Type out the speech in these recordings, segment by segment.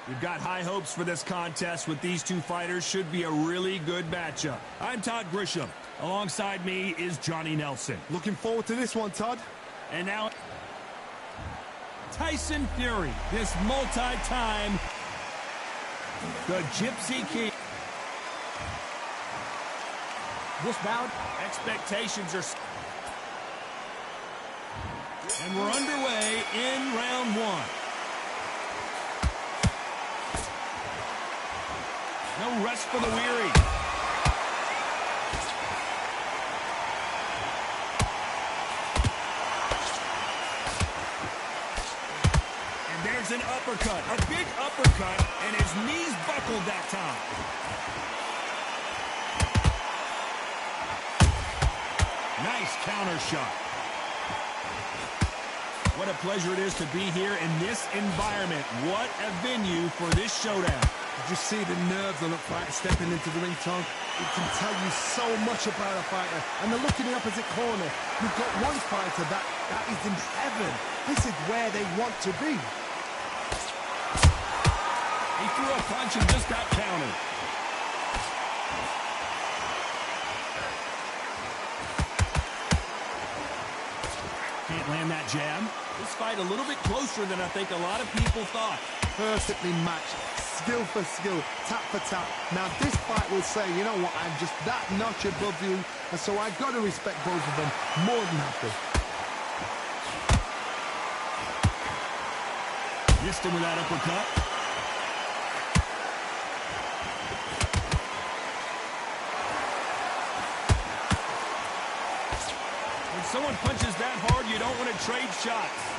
We've got high hopes for this contest with these two fighters. Should be a really good matchup. I'm Todd Grisham. Alongside me is Johnny Nelson. Looking forward to this one, Todd. And now, Tyson Fury, this multi-time, the Gypsy King. This bout, expectations are... And we're underway in round one. No rest for the weary. And there's an uppercut, a big uppercut, and his knees buckled that time. Nice counter shot. What a pleasure it is to be here in this environment. What a venue for this showdown. Did you see the nerves on a fighter stepping into the ring, Tom? It can tell you so much about a fighter. And the look in the opposite corner. You've got one fighter that is in heaven. This is where they want to be. He threw a punch and just got countered. Can't land that jab. This fight a little bit closer than I think a lot of people thought. Perfectly matched. Skill for skill, tap for tap. Now this fight will say, you know what, I'm just that notch above you, and so I've got to respect both of them more than happy. Missed him with that uppercut. When someone punches that hard, you don't want to trade shots.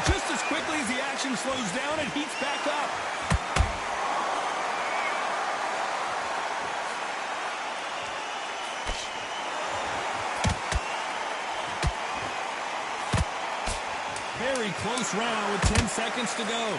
Just as quickly as the action slows down, it heats back up. Very close round with 10 seconds to go.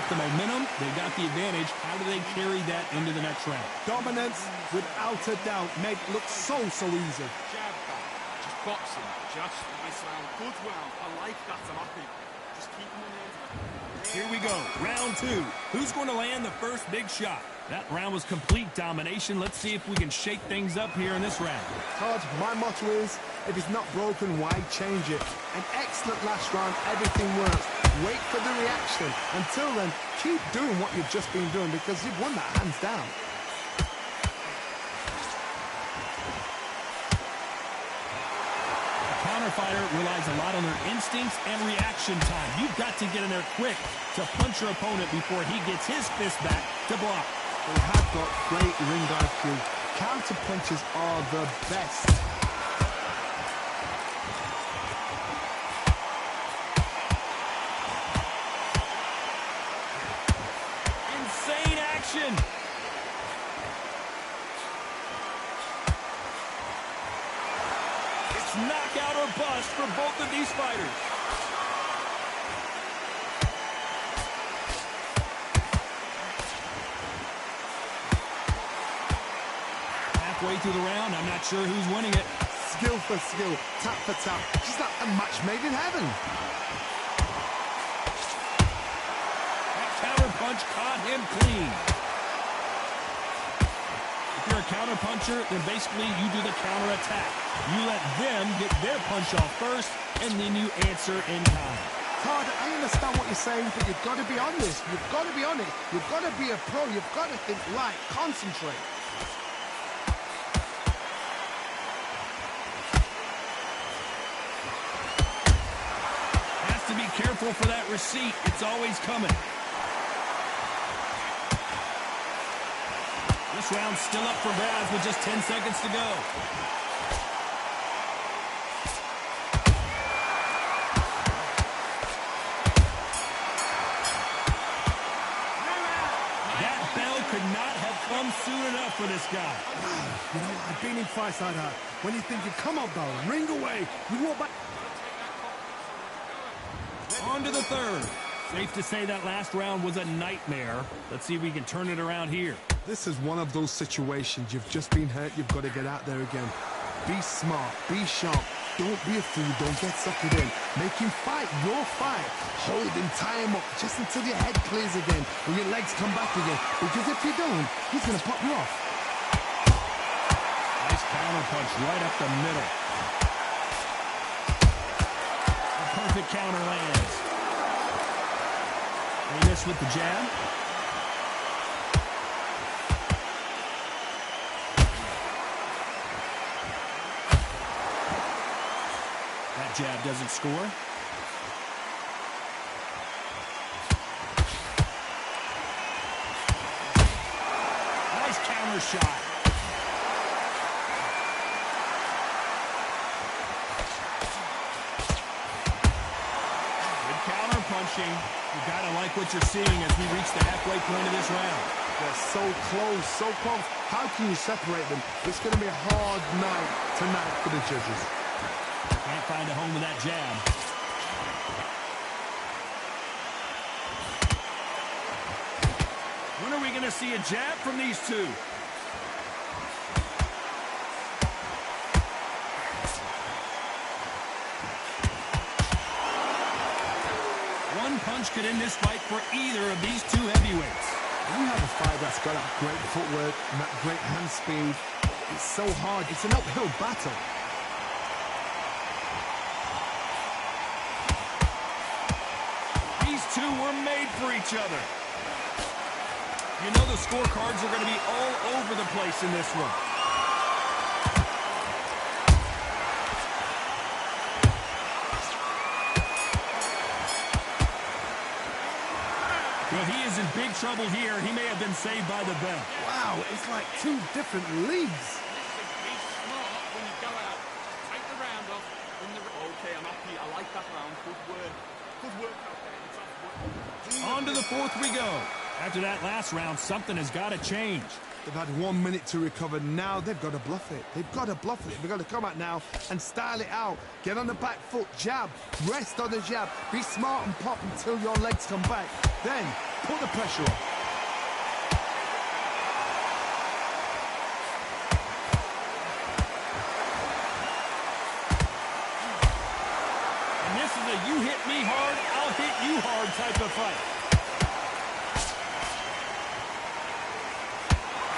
The momentum, they got the advantage. How do they carry that into the next round? Dominance, without a doubt, made it look so easy. Jab back, just boxing, just nice round, good round. I like that, I'm happy. Just keep them on the Here we go, round two. Who's going to land the first big shot? That round was complete domination. Let's see if we can shake things up here in this round. Todd, my motto is, if it's not broken, why change it? An excellent last round, everything works. Wait for the reaction. Until then, keep doing what you've just been doing because you've won that hands down. A counter fighter relies a lot on their instincts and reaction time. You've got to get in there quick to punch your opponent before he gets his fist back to block. They have got great ring IQ. Counter punches are the best. Insane action. It's knockout or bust for both of these fighters. Halfway through the round, I'm not sure who's winning it. Skill for skill, tap for tap. Just like a match made in heaven. Counter punch caught him clean. If you're a counter puncher, then basically you do the counter attack. You let them get their punch off first, and then you answer in time. Todd, I understand what you're saying, but you've got to be honest. You've got to be honest. You've got to be a pro. You've got to think light. Concentrate. Has to be careful for that receipt. It's always coming. This round's still up for grabs with just 10 seconds to go. That bell could not have come soon enough for this guy. You know, I've been in fights like that. When you're thinking, come on, bell, ring away. You walk back. On to the third. Safe to say that last round was a nightmare. Let's see if we can turn it around here. This is one of those situations. You've just been hurt. You've got to get out there again. Be smart. Be sharp. Don't be a fool. Don't get suckered in. Make him fight your fight. Hold him, tie him up, just until your head clears again and your legs come back again. Because if you don't, he's going to pop you off. Nice counter punch right up the middle. A perfect counter lands. They miss with the jab. That jab doesn't score. Nice counter shot. Good counter punching. You gotta like what you're seeing as we reach the halfway point of this round. They're so close, so close. How can you separate them? It's going to be a hard night tonight for the judges. Can't find a home with that jab. When are we going to see a jab from these two? One punch could end this fight for either of these two heavyweights. When you have a fight that's got that great footwork and that great hand speed, it's so hard. It's an uphill battle. These two were made for each other. You know the scorecards are going to be all over the place in this one. Well, he is in big trouble here. He may have been saved by the bell. Wow, it's like two different leagues. Be smart when you go out. Take the round off. Okay, I'm happy. I like that round. Good work. Good work out there. It's off. On to the fourth we go. After that last round, something has got to change. They've had 1 minute to recover. Now they've got to bluff it. They've got to bluff it. They've got to come out now and style it out. Get on the back foot, jab, rest on the jab. Be smart and pop until your legs come back. Then put the pressure on. And this is a you hit me hard, I'll hit you hard type of fight.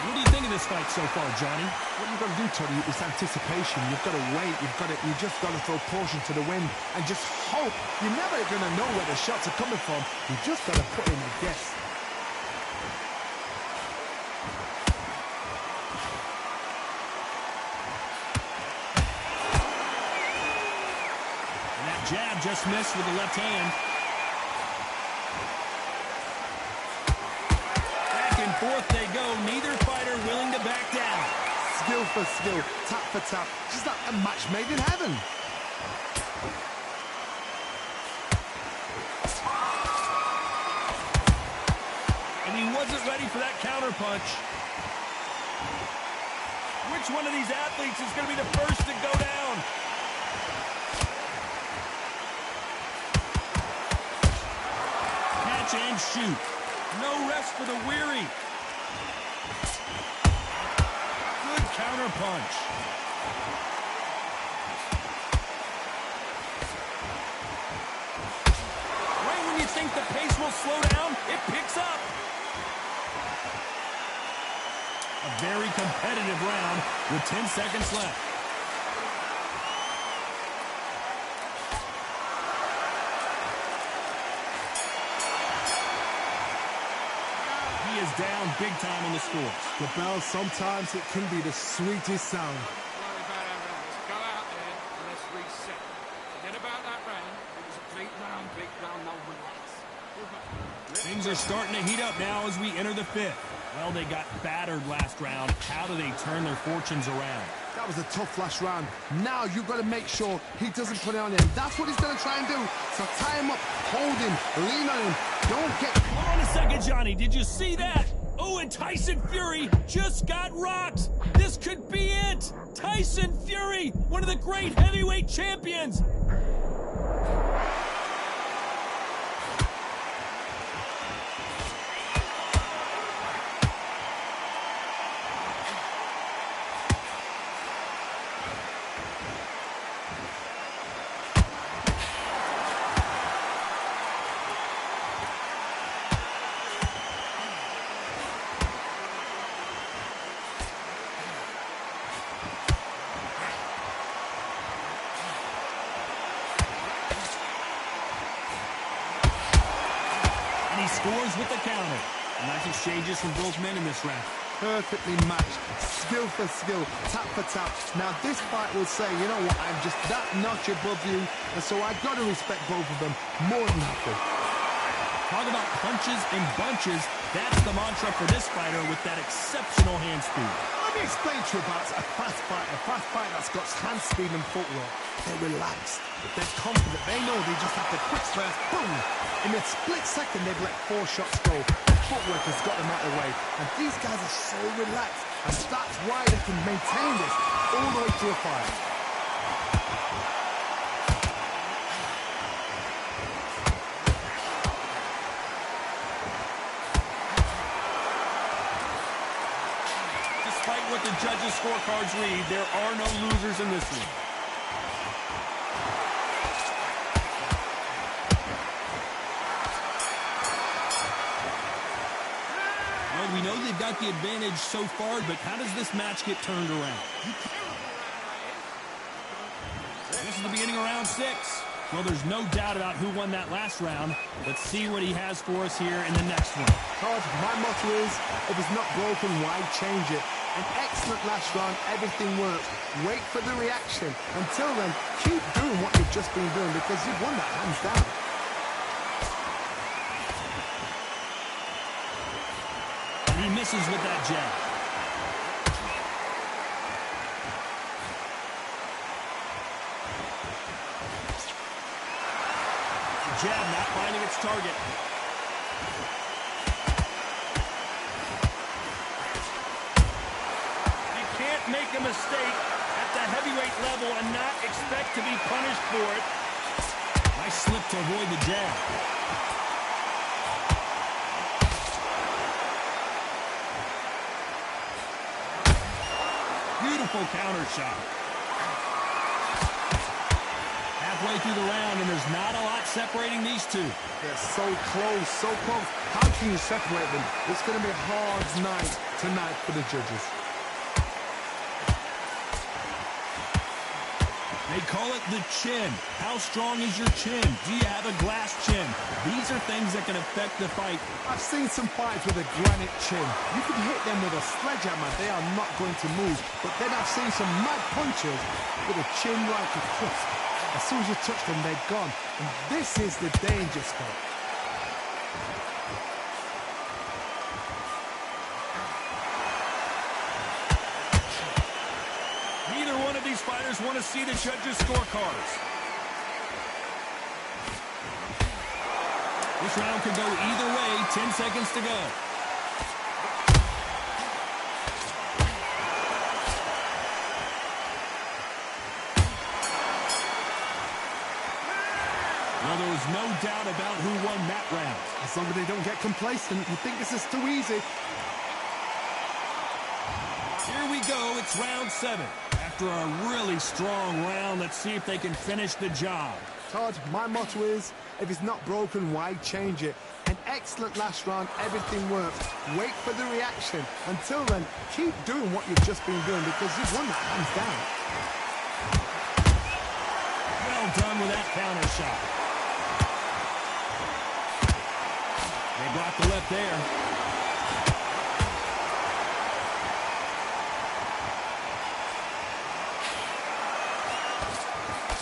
What do you think of this fight so far, Johnny? What you've got to do, Tony, is anticipation. You've got to wait. You just got to throw caution to the wind and just hope. You're never going to know where the shots are coming from. You just got to put in a guess. And that jab just missed with the left hand. Back and forth they go. Neither fighter willing to back down. Skill for skill, tap for tap, just like a match made in heaven. And he wasn't ready for that counter punch. Which one of these athletes is going to be the first to go down? Catch and shoot. No rest for the weary. Good counter punch. Right when you think the pace will slow down, it picks up. A very competitive round with 10 seconds left. He is down big time on the scores. The bell, sometimes it can be the sweetest sound. Worry about our round. Let's go out there and let's reset. Forget about that round. It was a big round, now relax. Things are starting to heat up now as we enter the fifth. Well, they got battered last round. How do they turn their fortunes around? That was a tough last round. Now you've got to make sure he doesn't put it on him. That's what he's going to try and do. So tie him up, hold him, lean on him. Don't get... Hold on a second, Johnny. Did you see that? Oh, and Tyson Fury just got rocked. This could be it. Tyson Fury, one of the great heavyweight champions. scores with the counter. Nice exchanges from both men in this round. Perfectly matched, skill for skill, tap for tap. Now this fight will say, you know what, I'm just that notch above you, and so I've got to respect both of them more than happy. Talk about punches and bunches. That's the mantra for this fighter with that exceptional hand speed. Let me explain to you about a fast fighter that's got hand speed and footwork. They're relaxed, they're confident, they know they just have to quick first, boom! In a split second, they've let 4 shots go. Their footwork has got them out of the way. And these guys are so relaxed, and that's why they can maintain this all the way through a fight. Despite what the judges' scorecards read, there are no losers in this one. Well, we know they've got the advantage so far, but how does this match get turned around? This is the beginning of round 6. Well, there's no doubt about who won that last round. Let's see what he has for us here in the next one. Todd, my motto is, if it's not broken, why change it? An excellent last round, everything works. Wait for the reaction. Until then, keep doing what you've just been doing because you've won that hands down. And he misses with that jab. Jab not finding its target. You can't make a mistake at the heavyweight level and not expect to be punished for it. Nice slip to avoid the jab. Beautiful counter shot. Halfway through the round, and there's not a lot separating these two. They're so close, so close. How can you separate them? It's going to be a hard night tonight for the judges. They call it the chin. How strong is your chin? Do you have a glass chin? These are things that can affect the fight. I've seen some fights with a granite chin. You can hit them with a sledgehammer. They are not going to move. But then I've seen some mad punchers with a chin like a crisp. As soon as you touch them, they're gone. And this is the danger spot. Neither one of these fighters want to see the judges' scorecards. This round could go either way. 10 seconds to go. Well, there was no doubt about who won that round. As long as they don't get complacent, you think this is too easy. Here we go. It's round 7. After a really strong round, let's see if they can finish the job. Todd, my motto is, if it's not broken, why change it? An excellent last round, everything works. Wait for the reaction. Until then, keep doing what you've just been doing because you've won that hands down. Well done with that counter shot. They blocked the left there.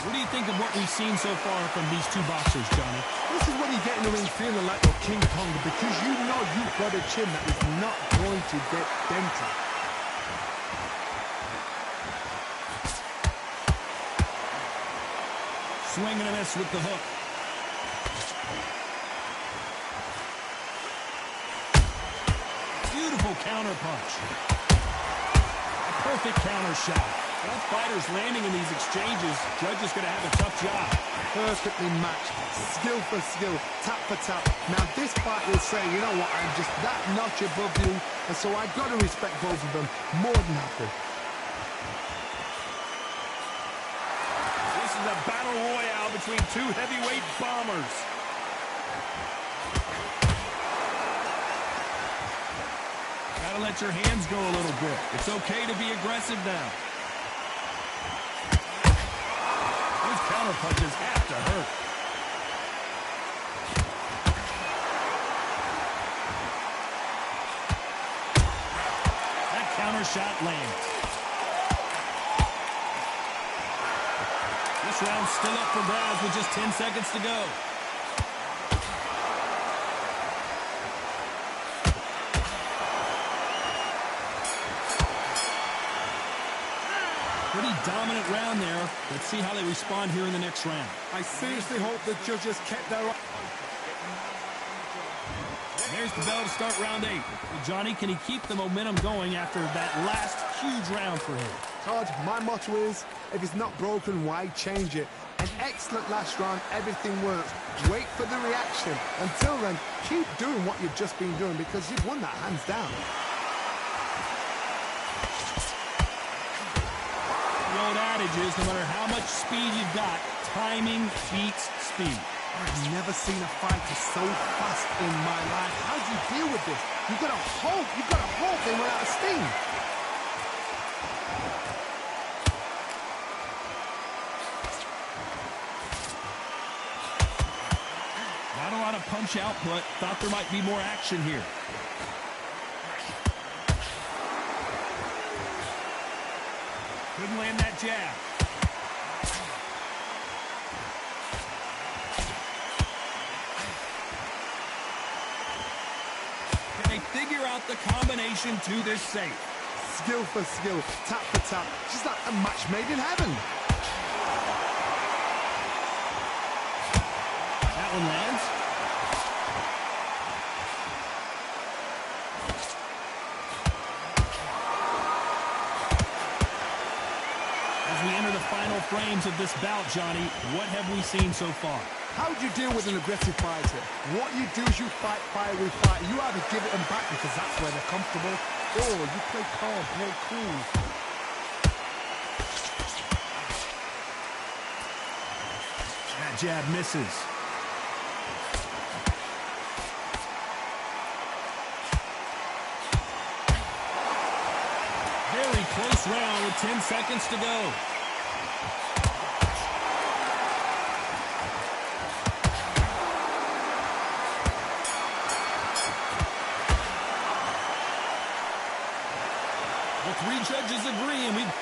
What do you think of what we've seen so far from these two boxers, Johnny? This is when you get in the ring feeling like you're King Kong because you know you've got a chin that is not going to get dented. Swing and a miss with the hook. Beautiful counter punch. A perfect counter shot. Both fighters landing in these exchanges. Judge is going to have a tough job. Perfectly matched. Skill for skill. Tap for tap. Now this fight will say, you know what, I'm just that notch above you. And so I've got to respect both of them more than happy. This is a battle royale between two heavyweight bombers. Gotta let your hands go a little bit. It's okay to be aggressive now. Those counter punches have to hurt. Corner shot lands. This round's still up for grabs with just 10 seconds to go. Pretty dominant round there. Let's see how they respond here in the next round. I seriously hope the judges kept their... There's the bell to start round 8. Well, Johnny, can he keep the momentum going after that last huge round for him? Todd, my motto is, if it's not broken, why change it? An excellent last round, everything works. Wait for the reaction. Until then, keep doing what you've just been doing because you've won that hands down. The old adage is, no matter how much speed you've got, timing beats speed. I've never seen a fighter so fast in my life. How do you deal with this? You've got to hope they run out of steam. Not a lot of punch output. Thought there might be more action here. Couldn't land that jab. Can they figure out the combination to this safe? Skill for skill, tap for tap. Just like a match made in heaven. That one lands. As we enter the final frames of this bout, Johnny, what have we seen so far? How do you deal with an aggressive fighter? What you do is you fight fire with fire. You either give it them back because that's where they're comfortable, or you play calm, play cool. That jab misses. Very close round with 10 seconds to go. The 3 judges agree, and we've